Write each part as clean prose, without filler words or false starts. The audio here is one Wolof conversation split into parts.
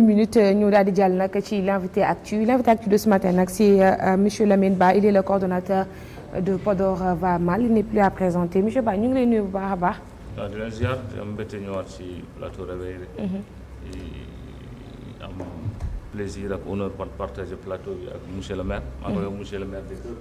minutes ñu daal di jàll nag ci l'invité actu de ce matin nag c'est monsieur Lamine Ba, il est le coordonnateur de Podor va mal, il n'est plus à présenter. Monsieur Ba, ñu ngi lay nuyu bu baax a baax. waaw di leen ziar di am mbégte ñëwaat ci plateau Réveil rek. am plaisir ak honneur partager plateau bi ak monsieur le maire. maa ngi koy wax monsieur le maire des Kër.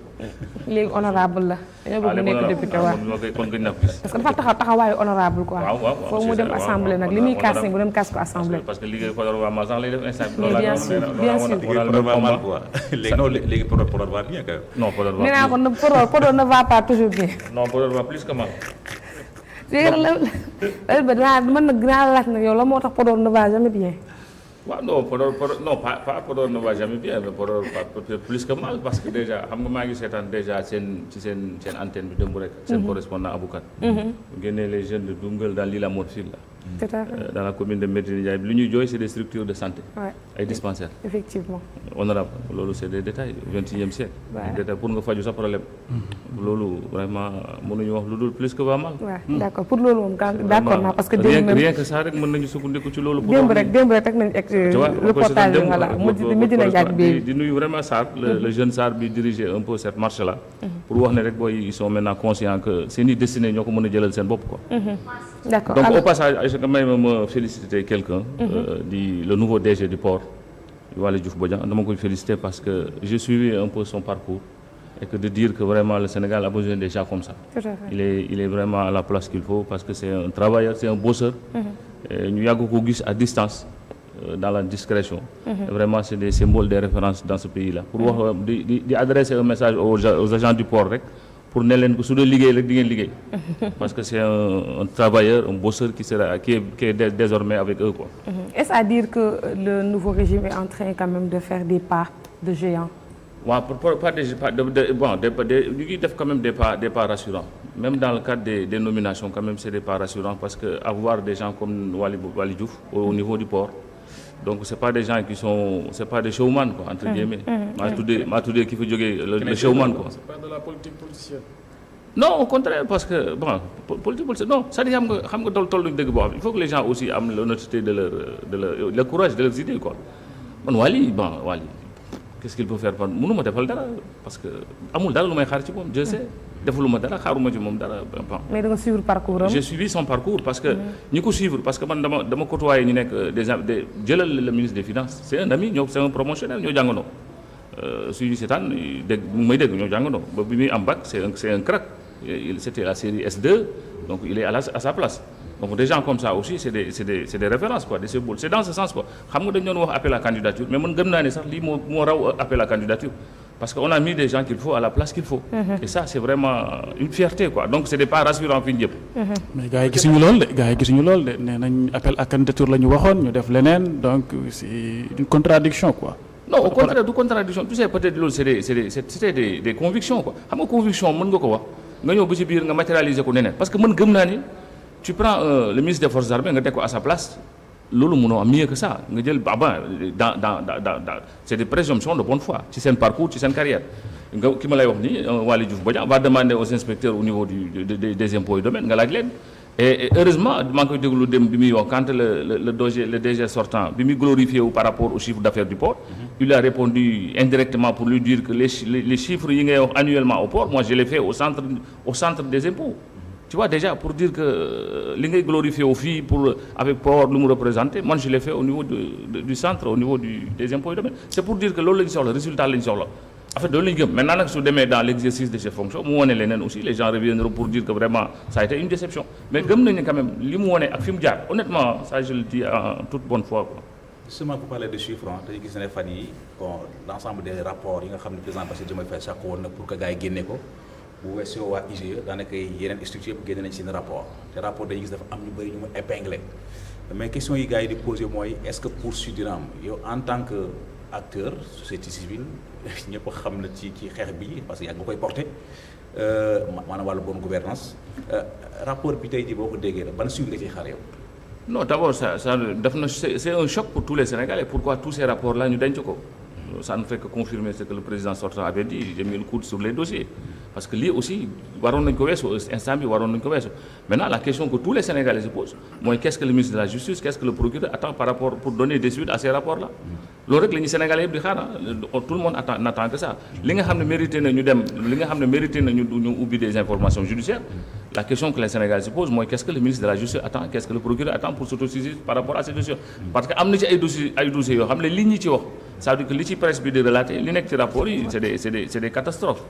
léegi honorable la. dañoo bëgg mu nekk député waaw kon gëj na ko gis. parce que dafa taxawaayu honorable quoi. waaw foofu mu dem assemblée nag li muy kaas bu dem kaas ko assemblée. parce que liggéey Podor va mal sax lay def instant bi. bien sûr bien sûr. léegi Podor va bien quand même. non Podor va nee naa ko Podor ne va pas toujours bien. non Podor va plus que mal. léegi nag man nag dinaa laaj nag yow la moo tax Podor ne va jamais bien. waaw non Podor non pas Podor ne va jamais bien mais Podor peut-être plus que mal parce que déjà xam nga maa ngi seetaan déjà seen antenne bi démb rek. seen correspondant Aboukat. génnee les jeunes de Doumguel dans l'île à Morphil là. tout à fait. dans la commune de Médina Ndiaye lu ñuy jooy c'est des structures de santé. ay dispensaires. effectivement. honorable loolu c'est des détails 21e siècle. détail pour nga faju sa problème. loolu vraiment mënuñu wax lu dul plus que va mal. waaw d'accord pour loolu moom d'accord naa parce que rien que ça rek mën nañu sukkandiku ci loolu. démb rek teg nañu reportage bi voilà Médina Ndiaye bi di nuyu vraiment Sarr le jeune Sarr bi diriger un peu cette marche là. pour wax ne rek booy ils sont maintenant conscients que seen i destinée ñoo ko mën a jëlal seen bopp quoi. d'accord donc au passage Aïcha may ma féliciter quelqu'un le nouveau DG du port Waly Diouf Bodian dama koy féliciter parce que j'ai suivi un peu son parcours et que de dire que vraiment le Sénégal a besoin des gens comme ça. Tout à fait. il est vraiment à la place qu'il faut parce que c'est un travailleur, c'est un bosseur. ñu yàgg ko gis à distance dans la discrétion. Et vraiment c'est des symboles, des références dans ce pays-là. pour wax di adresser un message aux agents du port rek pour ne leen ko su dee liggéey rek di ngeen liggéey. parce que c'est un travailleur, un bosseur qui est désormais avec eux quoi. Est-ce à dire que le nouveau régime est en train quand même de faire des pas de géant? waaw ñu ngi def quand même des pas rassurants même dans le cadre des nominations quand même c'est des pas rassurants parce que avoir des gens comme Waly Diouf au niveau du port donc c'est pas des gens qui sont c'est pas des showman quoi entre guillemets. maa tuddee ki fa jógee le showman quoi. c'est pas de la politique politicienne. non au contraire parce que politique non c'est-à-dire xam nga toll dëgg boo xam il faut que les gens aussi am l'honnêteté de leur le courage de leurs idées quoi man Waly qu'est-ce qu'il peut faire par mënu ma defal dara parce que amul dara lu may xaar ci moom je sais defaluma dara xaaruma ci moom dara. mais da nga suivre parcours am. j'ai suivi son parcours parce que ñi ko suivre parce que man dama côtoyer ñu nekk des jëlal le ministre des finances c'est un ami c'est un promotionnaire ñoo jàngandoo suñu seetaan may dégg ñoo jàngandoo ba bi muy am bac c'est un crack c'était la série S2 donc il est à sa place. donc des gens comme ça aussi c'est des références quoi des symboles c'est dans ce sens quoi xam nga dañu doon wax appel à candidature mais man gëm naa ne sax lii moo raw appel à candidature parce que on a mis des gens qu'il faut à la place qu'il faut. et ça c'est vraiment une fierté quoi donc c'est des pas rassurants fi ñu jëm. mais gars yi gisuñu lool de nee nañ appel à candidature la ñu waxoon ñu def leneen donc c'est une contradiction quoi. non au contraire du contradiction tu sais peut-être loolu c'était des convictions quoi xam nga conviction mën nga ko wax nga ñëw ba ci biir nga matérialiser ko neneen parce que man gëm naa ni. tu prends le ministre des forces armées nga teg ko à sa place loolu mënoo am mieux que ça nga jël dans c'est des présomptions de bonne foi ci seen parcours ci seen carrière nga ki ma lay wax ni Waly Diouf Bodian va demander aux inspecteurs au niveau des impôts et domaines nga laaj leen et heureusement maa ngi koy déglu dem bi muy wax quand le DG sortant bi muy glorifié wu par rapport au chiffre d'affaires du port il a répondu indirectement pour lui dire que les chiffres yi ngay wax annuellement au port moi je les fais au centre des impôts. Tu vois déjà pour dire que li ngay glorifier au fii pour avec port lu mu représenter man je l'ai fait au niveau du centre au niveau des impôts et domaines c'est pour dire que loolu la ñu soxla résultat la ñu soxla en fait loolu la ñu gëm maintenant nag su demee dans l'exercice de ces fonctions mu wone leneen aussi les gens reviendront pour dire que vraiment ça a été une déception mais gëm nañu quand même li mu wone ak fi mu jaar honnêtement ça je le dis en toute bonne foi quoi. Justement pour parler de chiffres dañu gis ne fan yi bon l'ensemble des rapports yi nga xam ne président Bassirou Diomaye Faye sàkk woon na pour que gars yi génne ko. bu weesoo waa IGE daanaka yeneen structure yëpp génne nañ seen rapport te rapport dañuy gis dafa am ñu bëri ñu mu épinglé mais question yi gars yi di posé mooy est-ce que poursuite dina am yow en tant que acteur société civile ñëpp xam na ci xeex bi parce que yaa nga koy porté maanaam wàllu bonne gouvernance rapport bi tey jii boo ko déggee ban suivi nga ciy xaar yow. non d'abord ça def na c'est un choc pour tous les Sénégalais pourquoi tous ces rapports là ñu denc ko ça ne fait que confirmer ce que le président sortant avait dit j'ai mis le coude sur les dossiers parce que lii aussi waroon nañu ko weesu instant bi waroon nañu ko weesu maintenant la question que tous les Sénégalais se posent mooy qu'est-ce que le ministre de la Justice qu'est-ce que le procureur attend par rapport pour donner des suites à ces rapports là loolu rek la ñuy Sénégalais yëpp di xaar tout le monde n'attend que ça li nga xam ne mérité na ñu dem li nga xam ne mérité na ñu ubbi des informations judiciaires la question que les Sénégalais se posent mooy qu'est-ce que le ministre de la Justice attend qu'est-ce que le procureur attend pour s'autosaisir par rapport à ces dossiers parce que am na ci ay dossiers yoo xam ne li ñi ci wax ça veut dire que li ci presse bi di relater li nekk ci rapport yi c'est des catastrophes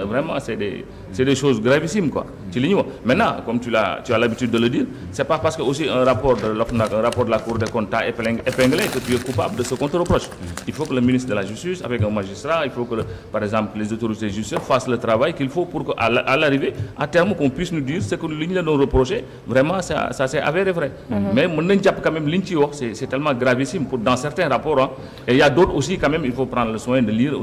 vraiment c'est des choses gravissimes quoi ci li ñu wax maintenant comme tu as l'habitude de le dire c'est pas parce que aussi un rapport de l'OFNAC un rapport de la Cour des comptes t'a épinglé que tu es coupable de ce qu'on te reproche il faut que le ministre de la Justice avec un magistrat il faut que par exemple les autorités judiciaires fassent le travail qu'il faut pour que à l'arrivée à terme qu'on puisse nous dire ce que li ñu la doon reproché vraiment ça s'est avéré vrai mais mën nañ jàpp quand même li ñu ciy wax c'est tellement gravissime pour dans certains rapports hein et il y a d'autres aussi quand même il faut prendre le soin de lire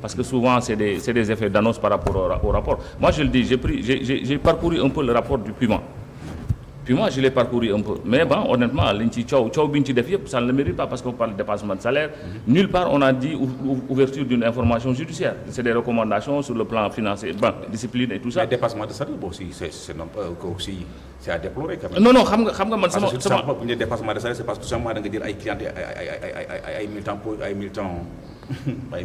parce que souvent c'est des effets d'annonce par rapport au rapport moi je le dis j'ai parcouru un peu le rapport du Puma je l'ai parcouru un peu mais bon honnêtement liñ ci coow bi ñu ci def yëpp ça ne le mérite pas parce qu'on parle de dépassement de salaire nulle part on a dit ouverture d'une information judiciaire c'est des recommandations sur le plan financier discipline et tout ça. mais dépassement de salaire aussi c'est à déplorer quand même. non xam nga man sama bu ñu nee dépassement de salaire c'est parce que tout simplement da nga jël ay clients ay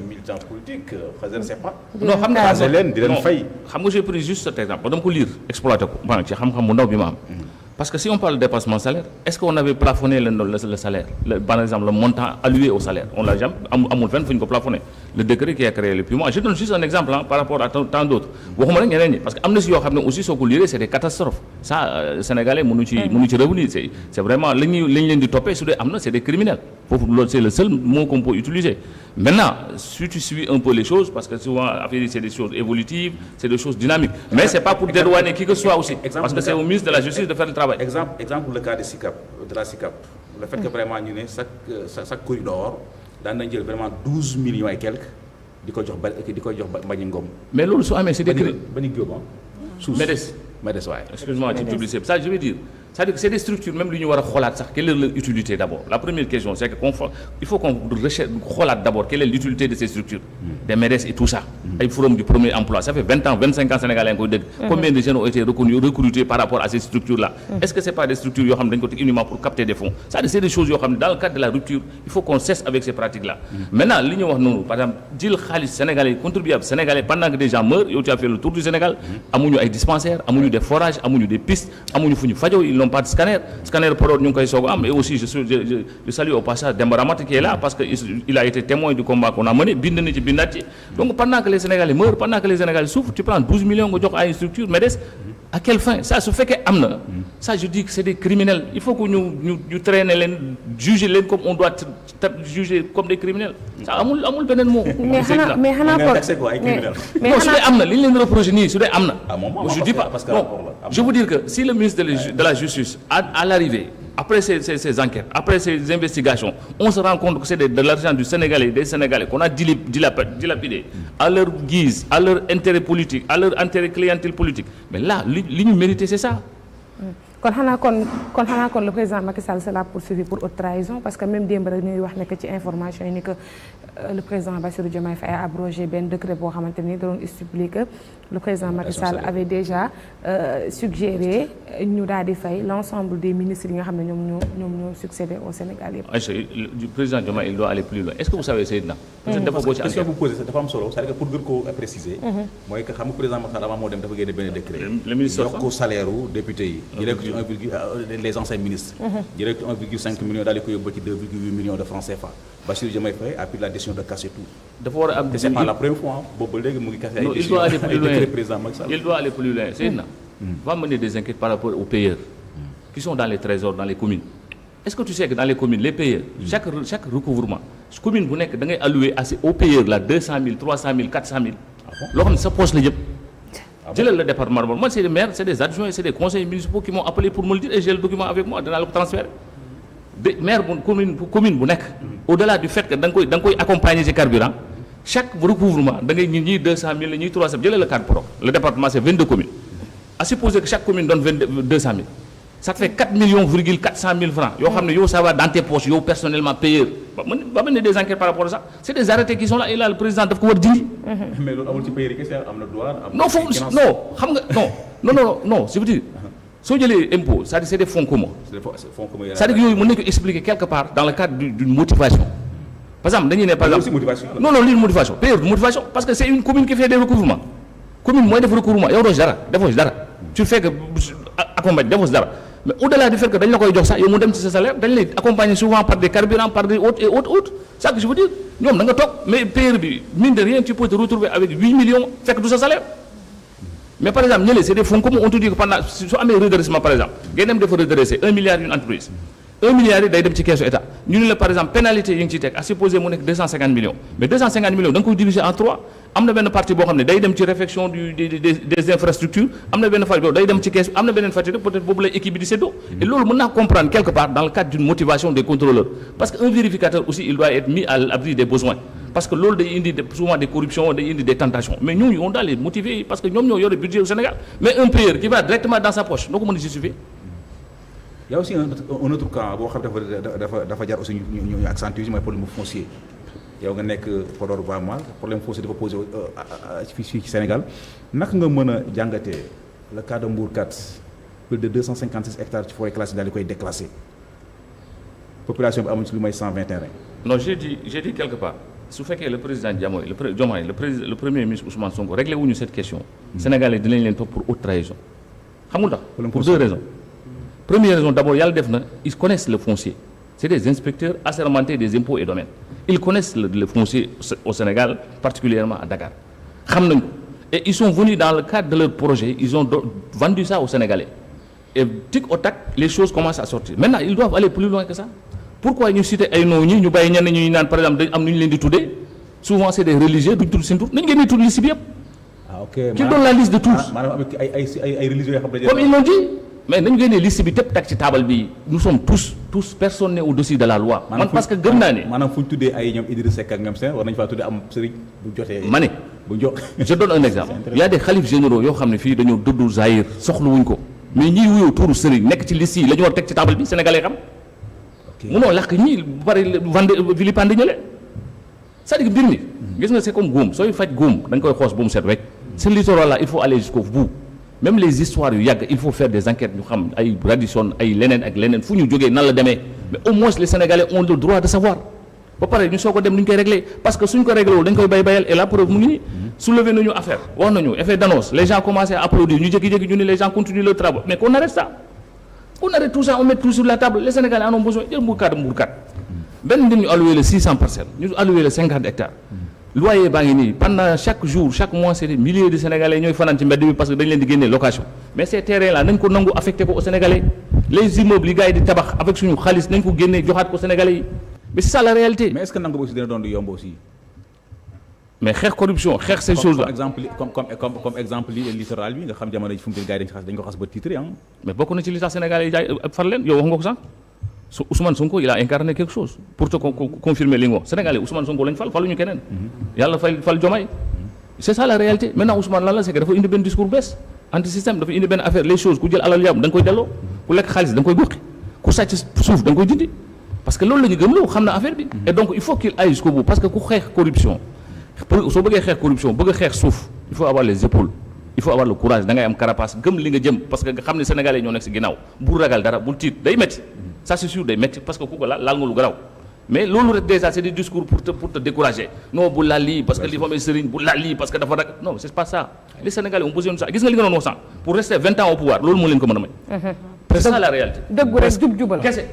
militants politiques je ne sais pas. non xam nga leen di leen fay. xam nga j'ai pris juste cet exemple dama ko lire exploité ko ci xam-xam bu ndaw bi ma am. Parce que si on parle de dépassement de salaire, est-ce qu'on avait plafonné le salaire par exemple, le montant alloué au salaire. On l'a jamais, amul fenn fu ñu ko plafonné. Le décret qui a créé le Puma. Je donne juste un exemple par rapport à tant d'autres. waxuma rek ñeneen ñi parce que am na si yoo xam ne aussi soo ko lire c'est des catastrophes. Ça Sénégalais mënu ci revenir. C'est vraiment li ñu leen di toppee su dee am na c'est des criminels. Foofu loolu c'est le seul mot qu'on peut utiliser. Maintenant, si tu suis un peu les choses, parce que souvent c'est des choses évolutives, c'est des choses dynamiques. Mais c'est pas pour dédouaner qui que ce soit aussi. Parce que c'est au ministre de la Justice de faire le travail. Exemple le cas de SICAP, de la SICAP. Le fait que vraiment ñu ne chaque corridor daan nañ jël vraiment 12 millions et quelques di ko jox Mbagnick Ngom. Mais loolu su amee c'est des crimes. Mbagnick Ngom MEDES waaye. Excuse-moi ci publicité ça je veux dire. C'est-à-dire que c'est des structures même lu ñu war a xoolaat sax quelle est leur utilité d'abord la première question c'est que il faut qu'on recherche xoolaat d'abord quelle est l'utilité de ces structures des MEDES et tout ça ay forum du premier emploi ça fait 20 ans 25 ans Sénégalais nga koy dégg combien de jeunes ont été recrutés par rapport à ces structures là est-ce que c'est pas des structures yoo xam ne dañ ko teg uniquement pour capter des fonds c'est-à-dire c'est des choses yoo xam ne dans le cadre de la rupture il faut qu'on cesse avec ces pratiques là maintenant li ñu wax noonu par exemple jël xaalis Sénégalais contribuables Sénégalais pendant que des gens meurent yow tu as fait le tour du Sénégal amuñu ay dispensaires amuñu des forages amuñu des pistes amuñu fu ñu fajoo ils n'ont pas de scanner Podor ñu ngi koy soog a am et aussi je salue au passage Demba Ramata qui est là parce que il a été témoin du combat qu'on a mené bind na ci bindaat ci donc pendant que les Sénégalais meurent pendant que les Sénégalais souffrent tu prends 12 millions nga jox à une structure MEDES à quelle fin ça su fekkee am na ça je dis que c'est des criminels il faut que ñu traîner leen juger leen comme on doit juger comme des criminels ça amul beneen mot mais xanaa kon non su dee am na li ñu leen reproché nii su dee am na je dis pas non je veux dire que si le ministre de la Justice à l'arrivée après ces enquêtes après ces investigations on se rend compte que c'est de l'argent des Sénégalais qu'on a dilapidé à leur guise à leur intérêt politique à leur intérêt clientèle politique mais là li ñu mérité c'est ça kon xanaa kon le président Macky Sall c'est là poursuivi pour haute trahison parce que même démb rek ñuy wax ne que ci information yi ni que le président Bassirou Diomaye Faye a abrogé benn décret boo xamante ni da doon expliquer que le président Macky Sall avait déjà suggéré ñu daal di fay l'ensemble des ministres yi nga xam ne ñoom ñoo succédé au Sénégal yëpp. Aïcha le président Diomaye il doit aller plus loin est-ce que vous savez Seydina. parce que question bu posé dafa am solo c'est-à-dire que pour gën koo préciser. mooy que xam nga président Macky Sall avant moo dem dafa génne benn décret. le ministre yokk ko salaire u député yi. les anciens ministres. direct 1,5 million daal di ko yóbbu ci 2,8 millions de francs CFA. Bassirou Diomaye Faye a pris la décision de casser tout. dafa war a am c'est pas la première fois boobu ba léegi mu ngi casser ay décisions ay décret président Macky Sall. il doit aller plus loin Seydina va mener des enquêtes par rapport aux payeurs qui sont dans les trésors dans les communes. Est-ce que tu sais que dans les communes les payeurs chaque recouvrement commune bu nekk da ngay allouer aux payeurs là 200 000 300 000 400 000 loo xam ne sa poche la jëpp. jëlal le département moi c'est des maires c'est des adjoints c'est des conseillers municipaux qui m'ont appelé pour me le dire et j'ai le document avec moi danaa la ko transférer de maire bu commune bu nekk au-delà du fait que da nga koy accompagner ci carburant chaque recouvrement da ngay ñii 200 000 ñii 300 000 jëlal le cadre PROC le département c'est 22 communes à supposer que chaque commune donne 200 000 ça te fait 4 400 000 francs yoo xam ne yow ça va dans tes poches yow personnellement payeur ba mener des enquêtes par rapport à ça c'est des arrêtés qui sont là et là le président daf ko war dindi. mais loolu amul ci pays kese am na droit. non foofu non xam nga non je veux dire soo jëlee impôt c'est-à-dire c'est des fonds communs. c'est-à-dire que yooyu mën nañu ko expliquer quelque part dans le cadre d'une motivation. par exemple dañuy ne par exemple non lii motivation période motivation parce que c'est une commune qui fait des recouvrements commune mooy def recouvrement yow defoo dara tu fais que accompagne defoo dara mais au-delà du fait que dañ la koy jox sax yow mu dem ci sa salaire dañ lay accompagner souvent par des carburants par des autres et autres ça que je veux dire ñoom da nga toog mais période bi mine de rien tu peux te retrouver avec 8 millions fekk du sa salaire mais par exemple ñële c'est des fonds communs on te dit que pendant su amee redressement par exemple ngay dem dafa redresser 1 milliard une entreprise 1 milliard yi day dem ci keesu état ñu ne la par exemple pénalité yi ngi ciy teg à supposer mu nekk 250 millions mais 250 millions da nga koy diviser en 3 am na benn partie boo xam ne day dem ci réfection des infrastructures am na benn partie boobu day dem ci kees am na beneen partie peut-être boobu lay équipe bi di séddoo et loolu mën naa comprendre quelque part dans le cadre d'une motivation des contrôleurs parce que un vérificateur aussi il doit être mis à l'abri des besoins parce que loolu day indi souvent des corruptions day indi des tentations mais ñooñu on doit les motiver parce que ñoom ñoo yore budget au Sénégal mais un payeur qui va directement dans sa poche noo ko mën a justifier. y a aussi un autre cas boo xam dafa jar aussi ñu accentuer mooy problème foncier yow nga nekk Podor Bamar problème foncier dafa posé fii ci Sénégal naka nga mën a jàngatee le cas de Mbourkat plus de 256 hectares ci forêt classée daal di koy déclassé population bi amuñ ci lu may 120 terrains. non j'ai dit quelque part su fekkee le président Diomaye le premier ministre Ousmane Sonko réglé wuñu cette question. Sénégalais dinañ leen topp pour haute trahison xam nga tax pour 2 raisons. Première raison d'abord yàlla def na ils connaissent le foncier c'est des inspecteurs assermentés des impôts et domaines ils connaissent le foncier au Sénégal particulièrement à Dakar xam nañ ko et ils sont venus dans le cadre de leur projet ils ont vendu ça aux Sénégalais et tic au tac les choses commencent à sortir maintenant ils doivent aller plus loin que ça pourquoi ñu citer ay noms ñi ñu bàyyi ñenn ñuy naan par exemple dañ am nu ñu leen di tuddee souvent c'est des religieux duñ tudd seen tur nañ ngeen di tudd liste bi yëpp. ah ok qui donne la liste de tous. maanaam ay religieux yoo xam ne comme ils l'ont dit. mais nañu génnee liste bi tëpp teg ci table bi nous sommes tous personne n'est au-dessus de la loi. man parce que gëm naa ne. maanaam fu ñu tuddee ay ñoom Idriss Seck ak ñoom seen war nañu faa tuddee am sëriñ bu jotee. ma ne bu jox je donne un exemple. il y a des xalifs généraux yoo xam ne fii dañoo dëddu Zahir soxlawuñ ko mais ñiy wuyoo tuuru sëriñ nekk ci liste yi la ñu war teg ci table bi sénégalais xam. ok munoo làkk ñii bu bari vende vilipande ñële c'est-à-dire mbir mi. gis nga c'est comme góom sooy faj góom da nga koy xoos bu mu set rek. ce littoral là il faut aller jusqu'au bout. même les histoires yu yàgg il faut faire des enquêtes ñu xam ay Radisson ay leneen ak leneen fu ñu jógee nan la demee mais au moins les Sénégalais ont le droit de savoir ba pare ñu soo ko dem nu ñu koy régler parce que suñ ko réglé wul dañ koy bayal et la preuve mu ngi nii soulever nañu affaire wax nañu effet d'annonce les gens commencé à applaudir ñu jékki-jékki ñu ne les gens continuent leur travail mais qu'on arrête ça on arrête tout ça on met tout sur la table les Sénégalais en ont besoin jël Mbourkat benn nit ñu alloué le 600 parcelles ñu alloué le 50 hectares loyer baa ngi nii pendant chaque jour chaque mois c'est des milliers de Sénégalais ñooy fanaan ci mbedd bi parce que dañ leen di génne location mais ces terrains là nañ ko nangu affecté ko aux Sénégalais les immeubles yi gars yi di tabax avec suñu xaalis nañ ko génne joxaat ko Sénégalais yi mais c'est ça la réalité. mais est-ce que nangu ba aussi dina doon di yomb aussi. mais xeex corruption xeex ces choses là comme exemple li littoral bi nga xam jamono ji fu mu toll gars yi dañ ko xas ba titré ah. mais bokk na ci li tax Sénégalais yi jaay far leen yow wax nga ko sax Ousmane Sonko il a incarné quelque chose pour te confirmer li nga wax Sénégalais Ousmane Sonko lañ faluñu keneen. yàlla fal Diomaye. c'est ça la réalité maintenant Ousmane lan la c'est que dafa indi benn discours bees anti système dafa indi benn affaire les choses ku jël alal yàlla da nga koy delloo ku lekk xaalis da nga koy goxi ku sàcc suuf da nga koy dindi parce que loolu la ñu gëmloo xam na affaire bi. et donc il faut qu'il aille jusqu'au bout parce que ku xeex corruption soo bëggee xeex corruption bëgg a xeex suuf il faut avoir les épaules il faut avoir le courage da ngay am carapace gëm li nga jëm parce que nga xam ne Sénégalais ñoo nekk si ginnaaw bul ragal dara bul tiit day métti ça c'est sûr day métti parce que ku ko laal nga lu garaaw mais loolu rek déjà c'est des discours pour te décourager non bu laal lii parce que li fa may sëriñ bu laal lii parce que dafa rek non c'est pas ça les Sénégalais ont besoin de ça gis nga li nga doon wax sànq pour rester 20 ans au pouvoir loolu moo leen ko mën a may c'est ça la réalité dëgg rek jub-jubal kese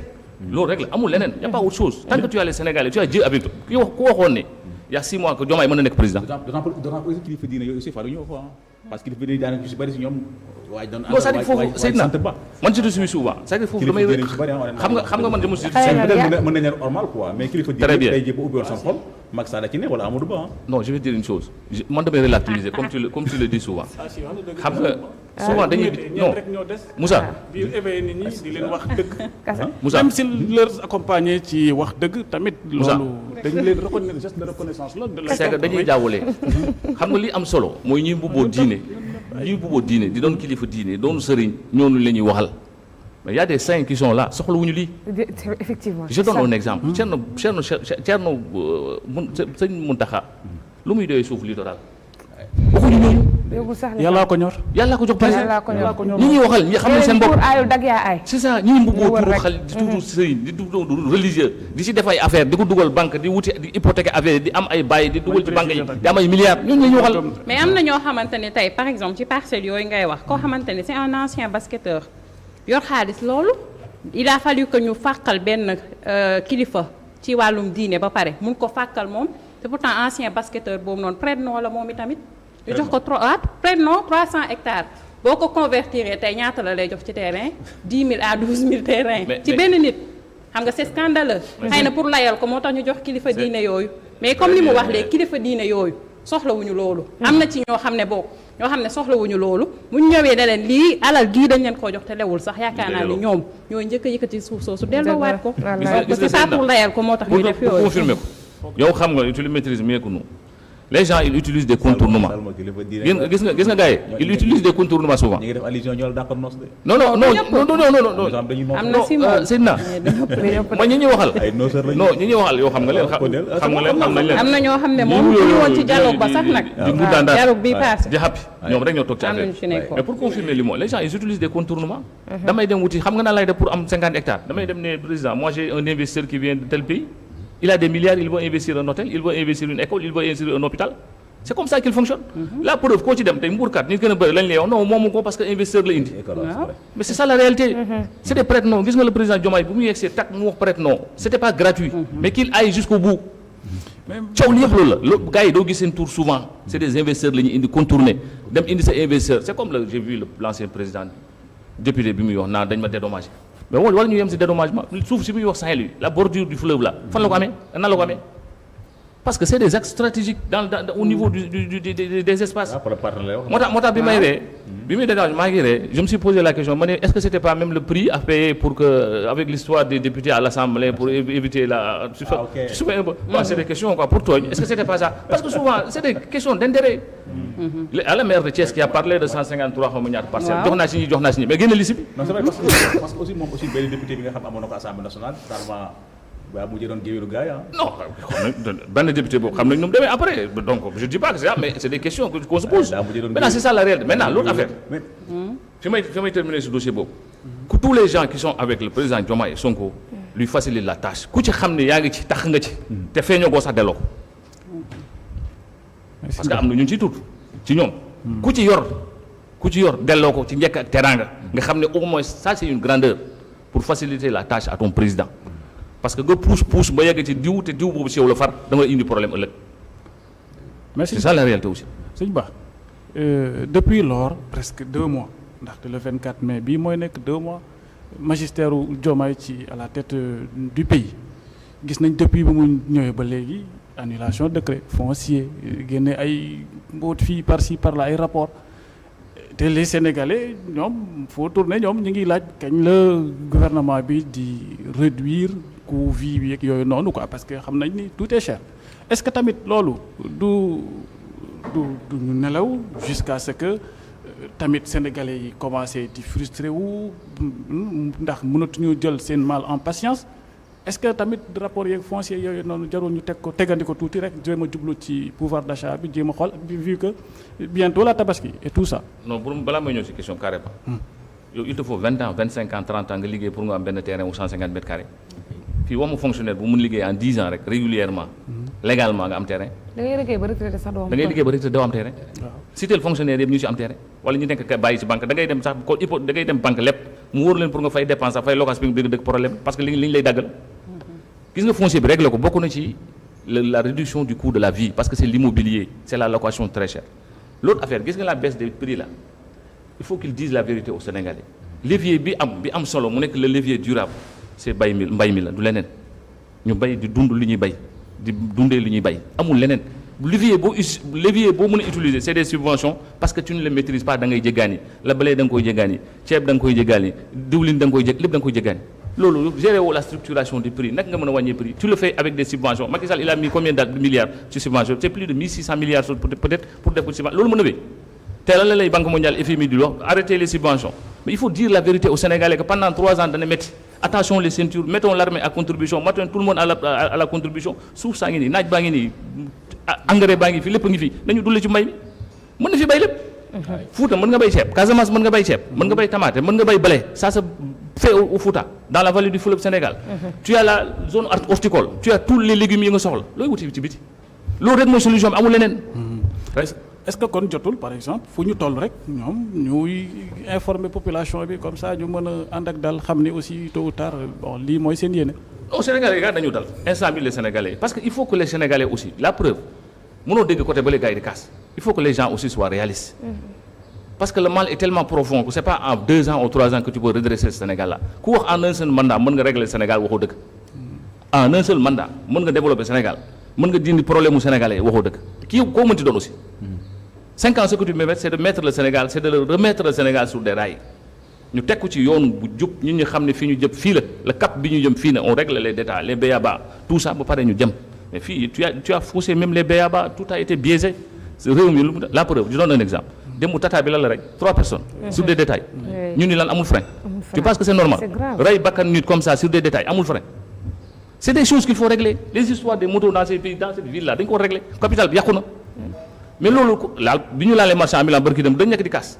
loolu rek la amul leneen y a pas autre chose tant que tu as les Sénégalais tu as Dieu avec toi ku waxoon ne il y a 6 mois que Diomaye mën na nekk président d'autant plus kilifa diine yooyu aussi fa dañoo ko parce que kilifa diine daanaka ñu si bëri si ñoom waaye doon non c'est-à-dire foofu Seydina man je te suis souvent c'est-à-dire foofu damay xam nga man je me suis peut-être mën nañu normal quoi mais kilifa diine tey jii ba ubbi woon sama xol Macky Sall ci ne wala Amadou Ba non je vais dire une chose man damay relativiser comme tu le dis souvent xam nga souvent dañuy non Moussa di éveiller nit ñi di leen wax dëgg Moussa même s'ils leur accompagner ci wax dëgg tamit loolu dañu leen reconnaître geste de reconnaissance la c'est que dañuy jaawale xam nga li am solo mooy ñuy mbubboo diine di doon kilifa diine doon sëriñ ñooñu la ñuy waxal mais il y a des saints qui sont là soxlawuñu lii. effectivement je donne un exemple. Thierno sëñ Mountakha lu muy doyee suuf littoral. waxuñu ñooñu. yàllaa ko ñor. yàllaa ko jox président yàllaa ko ñor ñi ñuy waxal ñi xam ne seen bopp. aayul dag yaa aay. c'est ça ñi mbubboo turu xal di tudd sëriñ di tudd religieux di ci def ay affaire di ko dugal banque di wuti di hypothéquer affaire di am ay bàyyi di dugal ci banque yi di am ay milliards ñooñu la ñu waxal. mais am na ñoo xamante ne tey par exemple ci parcelles yooyu ngay wax koo xamante ne c'est un ancien basketteur yor xaalis loolu il a fallu que ñu fàqal benn kilifa ci wàllum diine ba pare mun ko fàqal moom te pourtant ancien basketteur boobu noonu prête-nom la moom itamit. ñu jox ko prête-nom 300 hectares boo ko convertir tey ñaata la lay jox ci terrain 10 000 à 12 000 terrain. ci benn nit xam nga c'est scandaleux. xëy na pour layal ko moo tax ñu jox kilifa diine yooyu. mais comme li mu wax léegi kilifa diine yooyu soxlawuñu loolu. am na ci ñoo xam ne bokk ñoo xam ne soxlawuñu loolu bu ñu ñëwee ne leen lii alal gii dañ leen koo jox te lewul sax yaakaar naa ni ñoom ñooy njëkk a yëkkati suuf soosu delloowaat ko. parce que ça pour layal ko moo tax ñu def yooyu. confirmer ko yow xam nga tu le maîtrises mieux que nous. Les gens ils utilisent des contournements gis nga gars yi ils utilisent des contournements souvent. ñu ngi def allusion ñoo la dàqal noos de. non am na si moom Seydina mooy ñi ñuy waxal. ay nooseur lañu non ñi ñuy waxal yow xam nga leen xam nañ leen. am na ñoo xam ne moom ñu woon ci dialogue ba sax nag. dialogue bi passé di xappi ñoom rek ñoo toog ci am nañu affaire ci nekkoon. mais pour confirmer li moom les gens ils utilisent des contournements. damay dem wuti xam nga naa lay def pour am 50 hectares damay dem ne président moi j'ai un investisseur qui vient de tel pays. Il a des milliards, il veut investir un hôtel, il veut investir une école, il veut investir un hôpital. C'est comme ça qu'il fonctionne. La preuve, quand tu dis, tu es mbourkat, tu es non, moi, parce que investisseur l'a indi. Mais c'est ça la réalité. C'est des prêts non. Qu'est-ce que le président Diomaye, vous c'est tac, nous prêts non. C'était pas gratuit, mais qu'il aille jusqu'au bout. Le gars, il a un tour souvent. C'est des investisseurs qui ont contourné. C'est comme j'ai vu l'ancien président, député Bimiyo, n'a pas dédommagé. Mais wala ñu yem ci dédommagement suuf si muy wax Saint-Louis la bordure du fleuve là fan la ko amee nan la ko amee parce que c'est des axes stratégiques au niveau des espaces. moo tax bi may ree bi muy dédommagé maa ngi ree je me suis posé la question ma ne est-ce que c'était pas même le prix à payer pour que avec l'histoire des députés à l'Assemblée pour éviter la un peu c'est des questions quoi pour tooñ est-ce que c'était pas ça parce que souvent c'est des questions d'intérêt. À la maire de Thiès qui a parlé de 153 xaw ma ñaata parcelles. jox naa si ñi mais génn liste bi. non c'est vrai parce que aussi moom aussi benn député bi nga xam amoon na ko Assemblée nationale finalement waaw mu jëloon géwélu gars yi non benn député boobu xam nañ nu mu demee après donc je dis pas que c'est ça mais c'est des questions qu'on se pose. Maintenant c'est ça la réalité maintenant l'autre affaire. fi may terminer ce dossier boobu. que tous les gens qui sont avec le président Diomaye et Sonko lui facilitent la tâche ku ci xam ne yaa ngi ci tax nga ci. te feeñoo koo sax delloo ko. parce que am na ñu ciy tuut ci ñoom. ku ci yor delloo ko ci njëkk ak teraanga nga xam ne au moins ça c'est une grandeur pour faciliter la tâche à ton président parce que nga pousse ba yegg ci diw te diw boobu si yow la far da nga indi problème ëllëg. merci c'est ça la réalité aussi. sëñ Ba depuis lors presque 2 mois ndaxte le 24 mai bii mooy nekk 2 mois magistère u Diomaye ci à la tête du pays gis nañ depuis ba mu ñëwee ba léegi annulation décret foncier génne ay mboot fii par-ci par-là ay rapport te les Sénégalais ñoom foo tourner ñoom ñu ngi laaj kañ la gouvernement bi di réduire coût vie bi ak yooyu noonu quoi parce que xam nañ ni tout est cher est-ce que tamit loolu du ñu nelaw jusqu'à ce que tamit Sénégalais yi commencé di frustré wu ndax mënatuñu jël seen mal en patience est-ce que tamit rapport yeeg foncier yooyu noonu jarul ñu tegandi ko tuuti rek jéem a jublu ci pouvoir d'achat bi jéem a xool vu que bientôt la tabaski et tout ça. non pour balaa may ñëw ci question carrément. yow il te faut 20 ans 25 ans 30 ans nga liggéey pour nga am benn terrain ou 150 mètres carrés fii wax ma fonctionnaire bu mun liggéey en 10 ans rek régulièrement légalement nga am terrain. da ngay liggéey ba retraité sax doo am. da ngay liggéey ba retraité doo am terrain. waaw si tel fonctionnaire yëpp ñu ci am terrain wala ñu nekk bàyyi ci banque da ngay dem sax ko da ngay dem banque lépp mu wóor leen pour nga fay dépense fay location bi dëgg problème parce que li ñu lay daggal. gis nga foncier bi réglé ko bokk na ci la réduction du coût de la vie parce que c'est l'immobilier c'est la location très chère. L'autre affaire gis nga la baisse des prix là il faut qu'ils disent la vérité aux Sénégalais levier bi am solo mu nekk le levier durable c'est mbay mi la du leneen ñu bay di dund li ñuy bay di dundee li ñuy bay amul leneen levier boo mën a utiliser c'est des subventions parce que tu ne les maîtrises pas da ngay jéggaani la blé da nga koy jéggaani ceeb da nga koy jéggaani diwlin da nga koy lépp da nga koy jéggaani loolu gérer woo la structuration du prix naka nga mën a wàññee prix tu le fais avec des subventions Macky Sall il a mis combien de milliards ci subvention c'est plus de 1600 milliards peut-être pour def ko subvention loolu mën a wéy te lan la lay Banque mondiale FMI di wax arrêter les subventions mais il faut dire la vérité aux Sénégalais que pendant 3 ans dana métti attention les ceintures mettons l'armée à contribution mettons tout le monde à la contribution suuf saa ngi nii naaj baa ngi nii engrais baa ngi fi lépp ngi fi nañu dulli ci mbay mi mën na fi bay lépp. Fouta mën nga bay ceeb Casamance mën nga bay ceeb mën nga bay tomate mën nga bay blé ça se fait au Fouta dans la vallée du fleuve Sénégal. Tu as la zone horticole tu as tous les légumes yi nga soxla looy wuti ci biti loolu rek mooy solution bi amul leneen. est-ce que kon jotul par exemple fu ñu toll rek ñoom ñuy informer population bi comme ça ñu mën a ànd ak dal xam ni aussi tôt ou tard bon lii mooy seen yéene. non Sénégalais yi dañu dal instant bi les Sénégalais parce que il faut que les Sénégalais aussi la preuve mënoo dégg côté ba les gars yi di casse il faut que les gens aussi soient réalistes. Parce que le mal est tellement profond que c'est pas en 2 ans ou 3 ans que tu peux redresser ce Sénégal là ku wax en un seul mandat mën nga régler Sénégal waxoo dëgg en un seul mandat mën nga développer Sénégal mën nga dindi problème mu sénégalais waxoo dëgg kii koo mënti doon aussi. 5 ans ce que tu me mets c'est de mettre le Sénégal c'est de le remettre le Sénégal sur des rails ñu teg ko ci yoon bu jub ñun ñu xam ne fii ñu jëm fii la le cap bi ñu jëm fii na on règle les détails les b.a.-ba tout ça ba pare ñu jëm mais fii tu as faussé même les b.a.-ba tout a été biaisé réew mi la preuve je donne un exemple démb tata bi lan la rek 3 personnes sur des détails ñu ni lan amul frein tu penses que c'est normal rey bakkan nit comme ça sur des détails amul frein c'est des choses qu'il faut régler les histoires des motos dans ces pays dans cette ville là dañ ko régler capital bi yàqu na mais loolu laal bi ñu laalee marchand ambulant barki dem dañ nekk di casse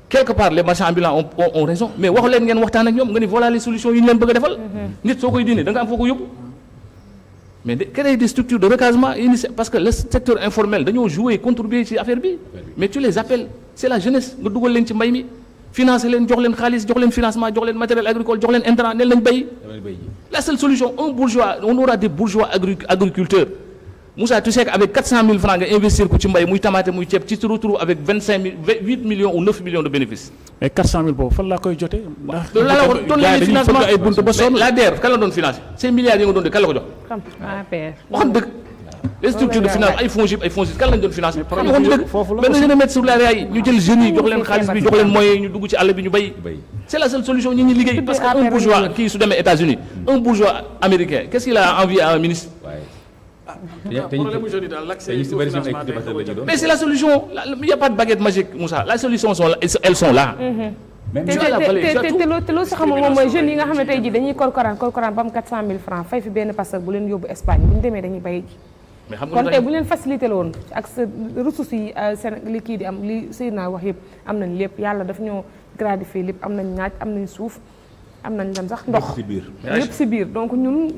quelque part les marchands ambulants ont raison mais wax leen ngeen waxtaan ak ñoom nga ni voilà les solutions yi ñu leen bëgg a defal nit soo koy dindi da nga am foo ko yóbbu mais créer des structures de recasement parce que le secteur informel dañoo jouer contribuer ci affaire bi mais tu les appelles c'est la jeunesse nga dugal leen ci mbay mi financer leen jox leen xaalis jox leen financement jox leen matériel agricole jox leen intrant neen lañ bay la seule solution un bourgeois on aura des bourgeois agriculteurs Moussa tu sais qu'avec 400 000 francs nga investir ko ci mbay muy tamaate muy ceeb ci se retrouve avec 8 millions ou 9 millions de bénéfices. mais 400 000 boobu fan laa koy jotee. ndax loolu la wax doon leen financement ay buntu ba sonn la DER kan la doon financé ces milliards yi nga doon de kan la ko jox. waxoon dëgg. les structures de finance ay FONGIP ay FONSIS kan lañ doon financé. waxoon dëgg benn jeune mettre sur la raay ñu jël jeunes yi jox leen xaalis bi jox leen moyens yi ñu dugg ci àll bi ñu bay. c'est la seule solution ñi liggéey parce que un bourgeois kii su demee États-Unis un bourgeois américain qu'est-ce qu'il a envie à un ministre. Mais c'est la solution il n'y a pas de baguette magique Moussa la solution elles sont là. te loolu sax xamul moom mooy jeunes yi nga xam ne tey jii dañuy korkoraan ba am 400 000 francs fay fi benn passeur bu leen yóbbu Espagne bu ñu demee dañuy bay ji. mais xam nga kon tey bu leen facilité la woon ak sa ressources yi li kii di am li Seydina wax yëpp am nañ lépp yàlla daf ñoo gratifier lépp am nañ naaj am nañ suuf am nañ lan sax ndox lépp si biir donc ñun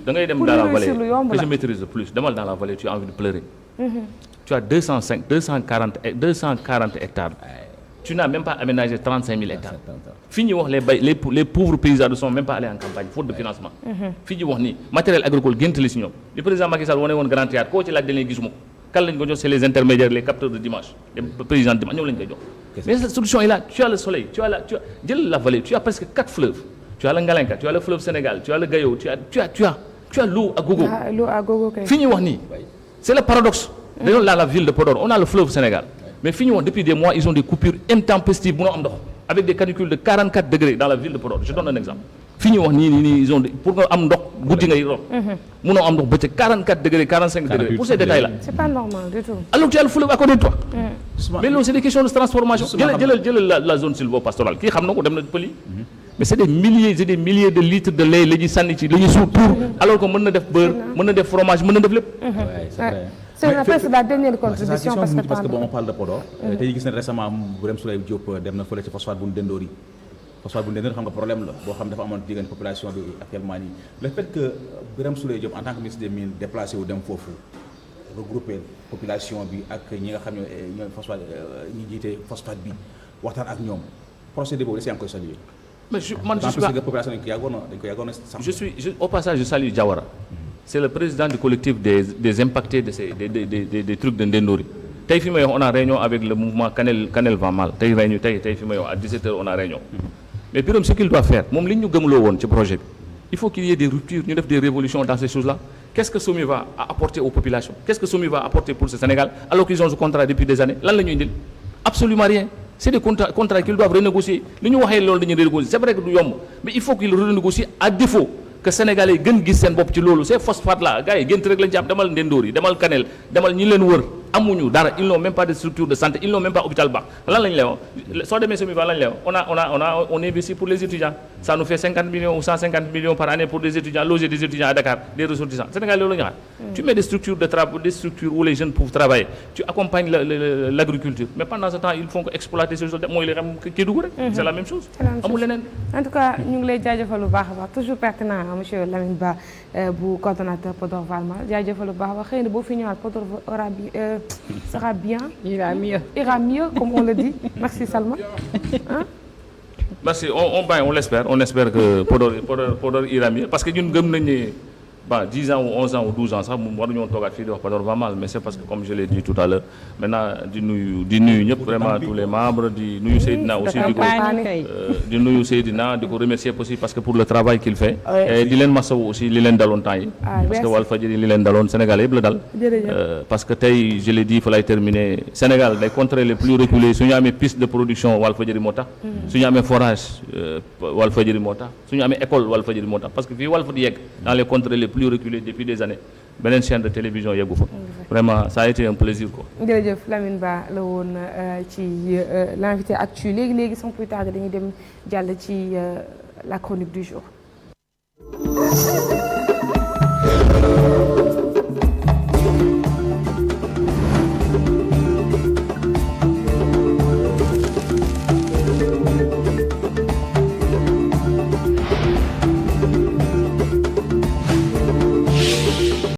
da ngay dem dans la vallée que je maîtrise le plus demal dans la vallée tu as envie de pleurer. Tu as 240 hectares. Tu n'as même pas aménagé 35 000 hectares. fii ñuy wax les pauvres paysans ne sont même pas allés en campagne faute de financement. fii ñuy wax nii matériel agricole géntali si ñoom li président Macky Sall wane woon grand théâtre koo ci laaj dañ leen gisuma ko kan lañ ko jox c'est les intermédiaires les capteurs de dimanche les paysans de dimanche ñoom lañ koy jox. mais la solution est là tu as le soleil jël la vallée tu as presque 4 fleuves. Tu as le Ngalenka, tu as le fleuve Sénégal, tu as le Gayo, tu as l'eau à gogo. L'eau à gogo. Fini wax nii. C'est le paradoxe. D'ailleurs là la ville de Podor, on a le fleuve Sénégal. Mais fini wax depuis des mois, ils ont des coupures intempestives mënoo am ndox avec des canicules de 44 degrés dans la ville de Podor. Je donne un exemple. Fini wax nii ils ont pour nga am ndox guddi ngay rob. Mënoo am ndox bëccëg 44 degrés, 45 degrés. Pour ces détails là. C'est pas normal du tout. Alors tu as le fleuve à côté de toi. Mais là c'est des questions de transformation. jëlal la zone sylvo-pastorale kii xam na ko dem na pëli. Mais c'est des milliers de litres de lait la ñuy sànni ci la ñuy suur pour alors que mën na def beurre mën na def fromage mën na def lépp. c'est presque la dernière contribution parce que bon on parle de Podor. tey gis nañ récemment Birame Souleye Diop dem na fële ci phosphate bu Ndendoor yi phosphate bu Ndendoor xam nga problème la boo xam dafa amoon diggante population bi actuellement nii le fait que Birame Souleye Diop en tant que ministre des Mines déplacé wu dem foofu regrouper population bi ak ñi nga xam ne ñooy phosphate ñi jiite phosphate bi waxtaan ak ñoom procédé boobu la koy saluer. Mais au passage je salue Diawara. C'est le président du collectif des impactés des trucs de Ndendori. Tey fi may wax on a réunion avec le mouvement Kanel va mal tey réunion tey fi may wax à 17h on a réunion. Mais Birame ce qu'il doit faire moom li ñu gëmloo woon ci projet bi il faut qu'il y ait des ruptures ñu def des révolutions dans ces choses-là. Qu'est-ce que SOMI va apporter aux populations? Qu'est-ce que SOMI va apporter pour ce Sénégal alors qu'ils ont ce contrat depuis des années lan la ñuy indil? Absolument rien. C'est des contrats qu'ils doivent renégocier li ñu waxee loolu dañuy renégocier c'est vrai que du yomb mais il faut qu'ils renégocient à défaut que sénégalais yi gën gis seen bopp ci loolu ces phosphates là gars yi gént rek lañ ci am demal Ndendoor yi demal Kanel demal ñi leen wër amuñu dara ils n'ont même pas de structure de santé ils n'ont même pas hôpital baax lan lañ lay wax soo demee Semiva lañ lay wax on investit pour les étudiants ça nous fait 50 millions ou 150 millions par année pour des étudiants loger des étudiants à Dakar des ressortissants Sénégal loolu la ñu xaar tu mets des structures de travail des structures où les jeunes peuvent travailler tu accompagnes l'agriculture mais pendant ce temps ils font que exploiter ces choses mooy li xam kii dugg rek c'est la même chose amul leneen en tout cas ñu ngi lay jaajëfal lu baax a baax toujours pertinent monsieur Lamine Ba bu coordonnateur Podor Valma jaajëfal lu baax a baax xëy na boo fi ñëwaat Podor sera bien ira mieux comme on le dit merci Salma hein? Merci on l'espère on espère que Podor ira mieux parce que ñun gëm nañ ne 10 ans ou 11 ans ou 12 ans sax moom waruñoo toogaat fii di wax Podor va mal mais c'est parce que comme je l'ai dit tout à l'heure maintenant di nuyu ñëpp vraiment tous les membres di nuyu Seydina aussi di nuyu Seydina di ko remercier aussi parce que pour le travail qu'il fait et di leen masawu aussi li leen daloon temps yi parce que Walfadjri li leen daloon Sénégal yëpp la dal parce que tey je l'ai dit fa lay terminer Sénégal day contrées les plus reculées su ñu amee piste de production Walfadjri moo tax su ñu amee forage Walfadjri moo tax su ñu amee école Walfadjri moo tax parce que fii Walf di yegg dans les contrées les plus reculé depuis des années beneen chaîne de télévision yeggu fa vraiment ça a été un plaisir quoi. jërëjëf Lamine Ba la woon ci l'invité actu léegi sans plus tarder dañuy dem jàll ci la chronique du jour.